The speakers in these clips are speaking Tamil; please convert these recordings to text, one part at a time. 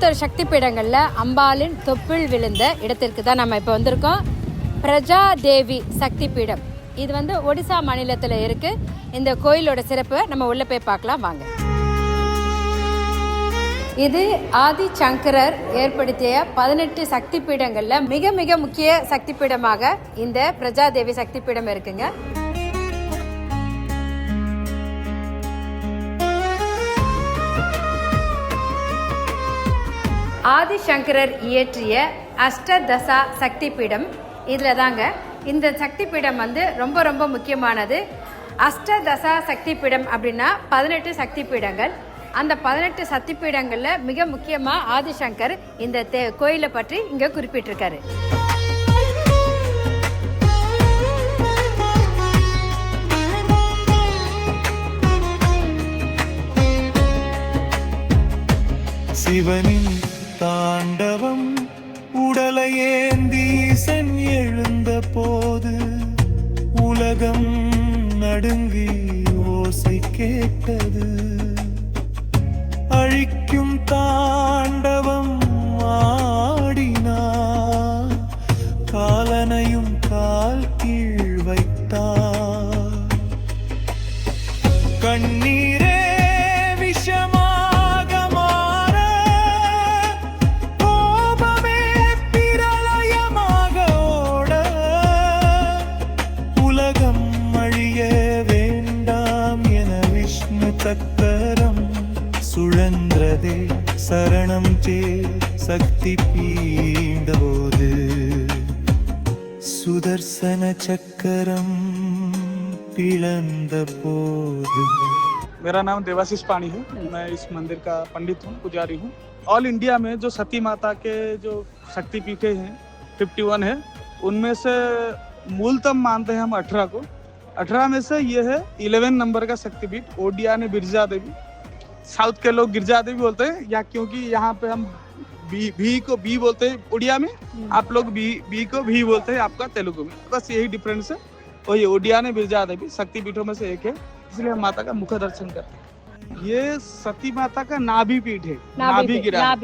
51 சக்தி பீடங்களில் அம்பாளின் தொப்புள் விழுந்த இடத்திற்கு தான் நம்ம இப்போ வந்திருக்கோம். பிரஜா தேவி சக்தி பீடம் இது வந்து ஒடிசா மாநிலத்தில் இருக்கு. இந்த கோயிலோட சிறப்பு நம்ம உள்ள போய் பார்க்கலாம் வாங்க. இது ஆதி சங்கரர் ஏற்படுத்திய 18 சக்தி பீடங்களில் மிக மிக முக்கிய சக்தி பீடமாக இந்த பிரஜா தேவி சக்தி பீடம் இருக்குங்க. ஆதிசங்கரர் இயற்றிய அஷ்டதசா சக்தி பீடம் இதில் தாங்க. இந்த சக்தி பீடம் வந்து ரொம்ப ரொம்ப முக்கியமானது. அஷ்டதசா சக்தி பீடம் அப்படின்னா 18 சக்தி பீடங்கள். அந்த 18 சக்தி பீடங்களில் மிக முக்கியமாக ஆதிசங்கர் இந்த கோயிலை பற்றி இங்கே குறிப்பிட்டிருக்காரு. சிவனின் தாண்டவம் உடலையேந்தீசன் எழுந்த போது உலகம் நடுங்கி ஓசை கேட்டது. அழிக்கும் தாண்டவம் ஆடினார், காலனையும் கால் கீழ் வைத்தார். கண்ணீரே விஷமா சக்கரம் சுழன்றதே சரணம் சே சக்தி பீண்டபோது சுதர்சன சக்கரம் பிளந்த போது. मेरा नाम देवाशीष पानी है. मैं इस मंदिर का पंडित हूँ, पुजारी हूँ. ऑल इंडिया में जो सती माता के जो शक्तिपीठे हैं 51 है, उनमें से मूलतम मानते हैं हम 18 को. 18 में से ये है 11 नंबर का शक्तिपीठ ओडिया ने बिरजा देवी. साउथ के लोग गिरजा देवी बोलते हैं, या क्योंकि यहाँ पे हम भी को भी बोलते हैं उड़िया में, आप लोग भी को भी बोलते हैं आपका तेलुगु में. बस यही डिफरेंस है. और ये ओडिया ने बिरजा देवी शक्तिपीठों में से एक है, इसलिए हम माता का मुख दर्शन करते हैं. ये सती माता का नाभि पीठ है. नाभि गिरा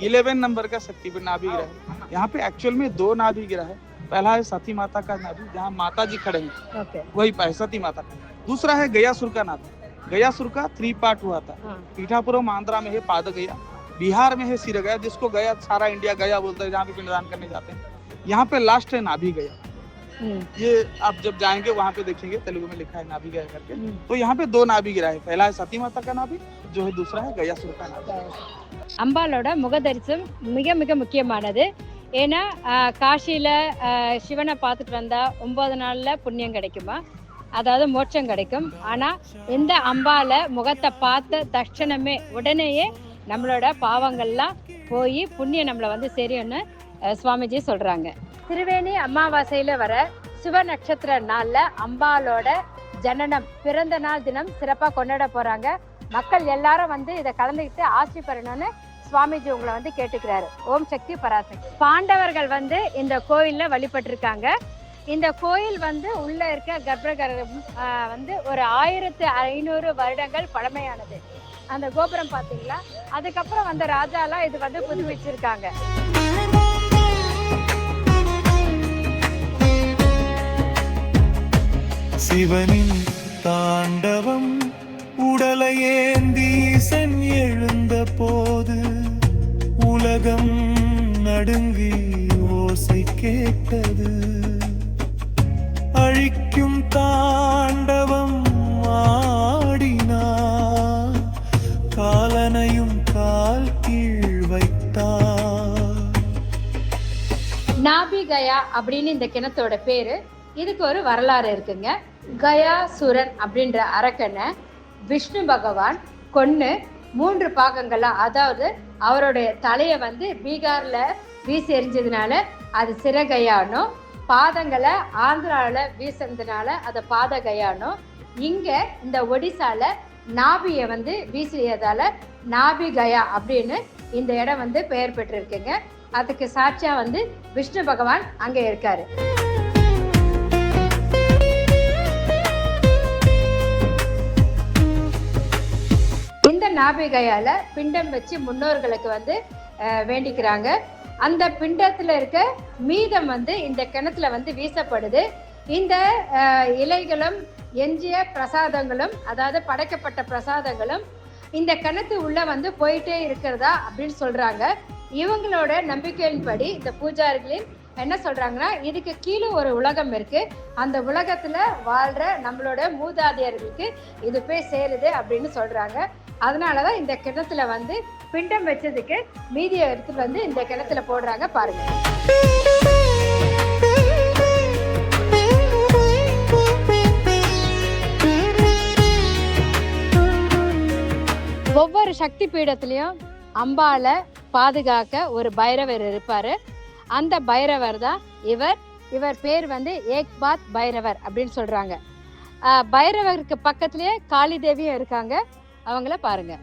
11 नंबर का शक्तिपीठ नाभि गिरा है. यहाँ पे एक्चुअल में 2 नाभि गिरा है. पहला है सती माता का नाभि जहाँ माता जी खड़े हैं, वही सती माता का. दूसरा है गयासुर का नाभि. गयासुर का 3 पार्ट हुआ था. पीठापुरम आंध्रा में है पाद गया, बिहार में है सिर गया, जिसको गया सारा इंडिया गया बोलते हैं, जहाँ पे पिंडदान करने जाते हैं. यहाँ पे लास्ट है नाभि गया. ये आप जब जाएंगे वहाँ पे देखेंगे तेलुगु में लिखा है नाभि गया करके. तो यहाँ पे 2 नाभि गिरा है. पहला है सती माता का नाभि, जो है दूसरा है गयासुर का नाभि. அம்பாலோட முகதரிசனம் மிக மிக முக்கியமானது. ஏன்னா காசியில் சிவனை பார்த்துட்டு வந்தால் 9 நாளில் புண்ணியம் கிடைக்குமா, அதாவது மோட்சம் கிடைக்கும். ஆனால் இந்த அம்பாலை முகத்தை பார்த்த தட்சணமே உடனேயே நம்மளோட பாவங்கள்லாம் போய் புண்ணியம் நம்மளை வந்து சரின்னு சுவாமிஜி சொல்கிறாங்க. திருவேணி அமாவாசையில் வர சிவ நட்சத்திர நாளில் அம்பாலோட ஜனனம் பிறந்த நாள் தினம் சிறப்பாக கொண்டாட போகிறாங்க. மக்கள் எல்லாரும் வந்து இதை கலந்துக்கிட்டு ஆசி பெறணும்னு சுவாமிஜி உங்களை வந்து கேட்டுக்கிறாரு. ஓம் சக்தி பராசக்தி. பாண்டவர்கள் வந்து இந்த கோயிலில் வழிபட்டிருக்காங்க. இந்த கோயில் வந்து உள்ள இருக்க கர்ப்பகிரகம் வந்து ஒரு 1500 வருடங்கள் பழமையானது. அந்த கோபுரம் பார்த்தீங்களா, அதுக்கப்புறம் வந்த ராஜாலாம் இது வந்து புதுப்பிச்சிருக்காங்க. சிவனின் தாண்டவம் உடலையேந்தீசன் எழுந்த போது உலகம் நடுங்கி ஓசை கேட்டது. அழிக்கும் தாண்டவம் ஆடினார், காலனையும் கால் கீழ் வைத்தார். நாபி கயா அப்படின்னு இந்த கிணத்தோட பேரு. இதுக்கு ஒரு வரலாறு இருக்குங்க. கயாசுரன் அப்படின்ற அரக்கனை விஷ்ணு பகவான் கொன்னு 3 பாகங்களா, அதாவது அவருடைய தலையை வந்து பீகார்ல வீசி எறிஞ்சதுனால அது சிறகயானும், பாதங்களை ஆந்திராவில் வீசினதுனால அதை பாதகயானும், இங்க இந்த ஒடிசால நாபியை வந்து வீசியதால நாபி கயா அப்படின்னு இந்த இடம் வந்து பெயர் பெற்றிருக்குங்க. அதுக்கு சாட்சியா வந்து விஷ்ணு பகவான் அங்க இருக்காரு. இந்த நாபிகையால பிண்டம் வச்சு முன்னோர்களுக்கு வந்து வேண்டிக்கிறாங்க. அந்த பிண்டத்தில் இருக்க மீதம் வந்து இந்த கிணத்துல வந்து வீசப்படுது. இந்த இலைகளும் எஞ்சிய பிரசாதங்களும், அதாவது படைக்கப்பட்ட பிரசாதங்களும் இந்த கிணத்து உள்ள வந்து போயிட்டே இருக்கிறதா அப்படின்னு சொல்றாங்க. இவங்களோட நம்பிக்கையின்படி இந்த பூஜாரிகளின் என்ன சொல்றாங்கன்னா, இதுக்கு கீழே ஒரு உலகம் இருக்கு, அந்த உலகத்துல வாழ்ற நம்மளோட மூதாதையர்களுக்கு இது போய் சேருது அப்படின்னு சொல்றாங்க. அதனாலதான் இந்த கிணத்துல வந்து பிண்டம் வச்சதுக்கு மீதியை எடுத்துட்டு வந்து இந்த கிணத்துல போடுறாங்க. பாருங்க. ஒவ்வொரு சக்தி பீடத்திலையும் அம்பால பாதுகாக்க ஒரு பைரவர் இருப்பாரு. அந்த பைரவர் தான் இவர் பேர் வந்து ஏக்பாத் பைரவர் அப்படின்னு சொல்றாங்க. பைரவருக்கு பக்கத்திலேயே காளி தேவியும் இருக்காங்க. அவங்கள பாருங்க.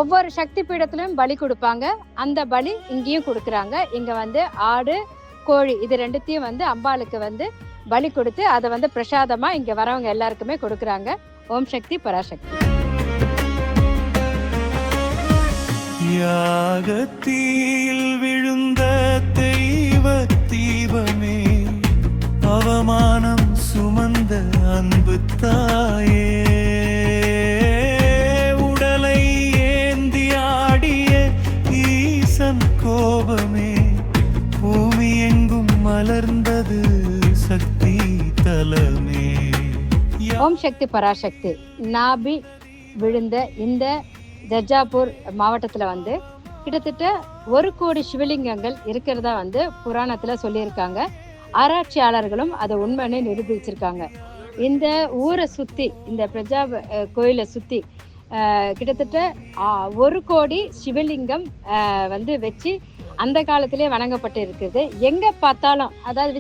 ஒவ்வொரு சக்தி பீடத்திலும் பலி கொடுப்பாங்க. அந்த பலி இங்கேயும் கொடுக்குறாங்க. இங்க வந்து ஆடு, கோழி இது ரெண்டுத்தையும் வந்து அம்பாளுக்கு வந்து பலி கொடுத்து அதை வந்து பிரசாதமா இங்க வரவங்க எல்லாருக்குமே கொடுக்குறாங்க. ஓம் சக்தி பராசக்தி. யாகத்தில் விழுந்த தெய்வ தீபமே, அவமானம் சுமந்த அன்பு தாயே, உடலை ஏந்தி ஆடிய ஈசன் கோபமே, பூமி எங்கும் மலர்ந்தது சக்தி தலமே. ஓம் சக்தி பராசக்தி. நாபி விழுந்த இந்த ஜஜாப்பூர் மாவட்டத்தில் வந்து கிட்டத்தட்ட 1 கோடி சிவலிங்கங்கள் இருக்கிறதா வந்து புராணத்தில் சொல்லியிருக்காங்க. ஆராய்ச்சியாளர்களும் அதை உண்மைன்னு நிரூபிச்சிருக்காங்க. இந்த ஊரை சுற்றி, இந்த பிரஜா கோயிலை சுற்றி கிட்டத்தட்ட 1 கோடி சிவலிங்கம் வந்து வச்சு அந்த காலத்திலே வணங்கப்பட்டு இருக்குது. எங்கே பார்த்தாலும், அதாவது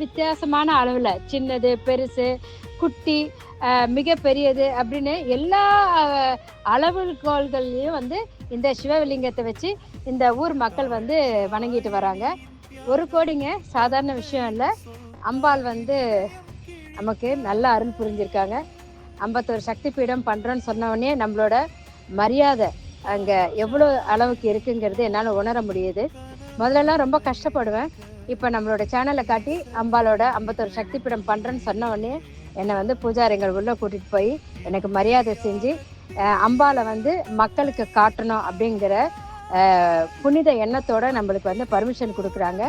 வித்தியாசமான அளவில், சின்னது, பெருசு, குட்டி, மிக பெரியது அப்படின்னு எல்லா அளவுகோல்கள்லையும் வந்து இந்த சிவலிங்கத்தை வச்சு இந்த ஊர் மக்கள் வந்து வணங்கிட்டு வராங்க. 1 கோடிங்க சாதாரண விஷயம் இல்லை. அம்பாள் வந்து நமக்கு நல்ல அருள் புரிஞ்சிருக்காங்க. 51 சக்தி பீடம் பண்ணுறோன்னு சொன்னோடனே நம்மளோட மரியாதை அங்கே எவ்வளோ அளவுக்கு இருக்குங்கிறது என்னால் உணர முடியுது. முதல்லலாம் ரொம்ப கஷ்டப்படுவேன். இப்போ நம்மளோட சேனலை காட்டி அம்பாலோட 51 சக்தி பீடம் பண்ணுறேன்னு சொன்ன உடனே என்னை வந்து பூஜாரிகள் உள்ளே கூட்டிகிட்டு போய் எனக்கு மரியாதை செஞ்சு அம்பாலை வந்து மக்களுக்கு காட்டணும் அப்படிங்கிற புனித எண்ணத்தோடு நம்மளுக்கு வந்து பர்மிஷன் கொடுக்குறாங்க.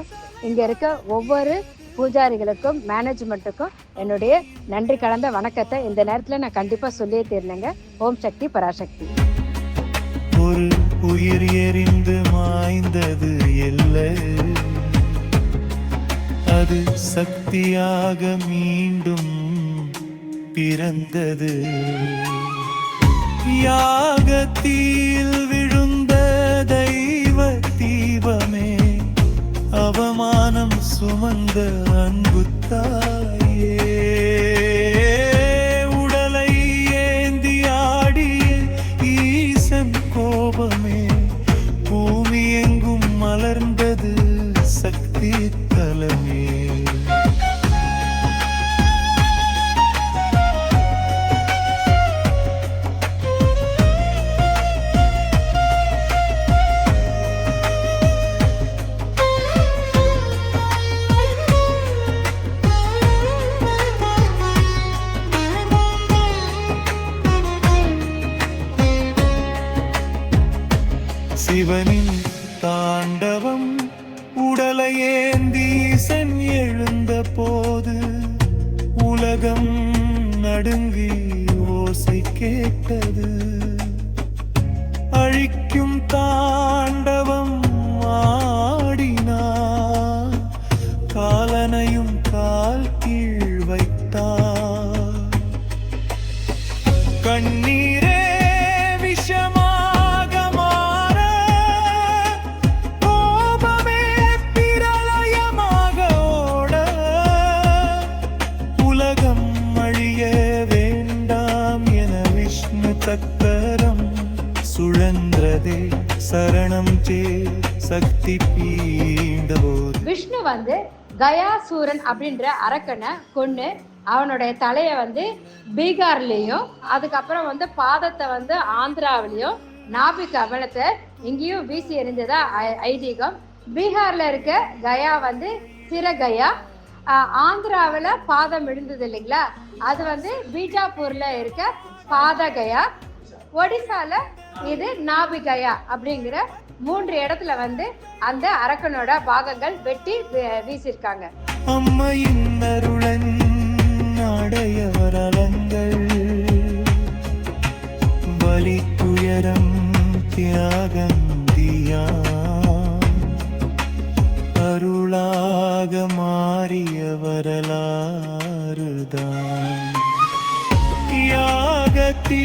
இங்கே இருக்க ஒவ்வொரு பூஜாரிகளுக்கும் மேனேஜ்மெண்ட்டுக்கும் என்னுடைய நன்றி கலந்த வணக்கத்தை இந்த நேரத்தில் நான் கண்டிப்பாக சொல்லியே தீர்ந்தேங்க. ஓம் சக்தி பராசக்தி. ஒரு உயிர் எரிந்து மாய்ந்தது இல்லை, அது சக்தியாக மீண்டும் பிறந்தது. யாகத்தில் விழுந்த தெய்வ தீபமே, அவமானம் சுமந்த அன்பு தாயே, உடலை ஏந்தி ஆடிய ஈசன் கோபமே, பூமி எங்கும் மலர்ந்தது சக்தி தலமே. சிவனின் தாண்டவம் உடலை ஏந்தி ஈசன் எழுந்த போது உலகம் நடுங்கி ஓசை கேட்டது. அழிக்கும் தாண்டவம் ஆடினார், காலனையும் கால் கீழ் வைத்தார். கண்ணீரே விஷமா சக்கரம் சுழன்றதே சரணம் சே சக்தி பீண்டபோது. விஷ்ணு வந்து கயாசூரன் அப்படின்ற அரக்கனை கொன்று அவனுடைய தலையை வந்து பீகார்லேயும், அதுக்கப்புறம் வந்து பாதத்தை வந்து ஆந்திராவிலையும், நாபி கமலத்தை இங்கேயும் வீசி எறிஞ்சதா ஐதீகம். பீகார்ல இருக்க கயா வந்து சிறகயா, ஆந்திராவில் பாதம் விழுந்தது இல்லைங்களா, அது வந்து பீஜாப்பூர்ல இருக்க பாதகயா, ஒடிசால இது நாபிகயா அப்படிங்கிற 3 இடத்துல வந்து அந்த அரக்கனோட பாகங்கள் வெட்டி வீசியிருக்காங்க. அம்மையின் அருளன் அடையவரலங்கள் வலி துயரம் தியாகந்தியா அருளாக மாறிய வரலாறுதான் யாகத்தீ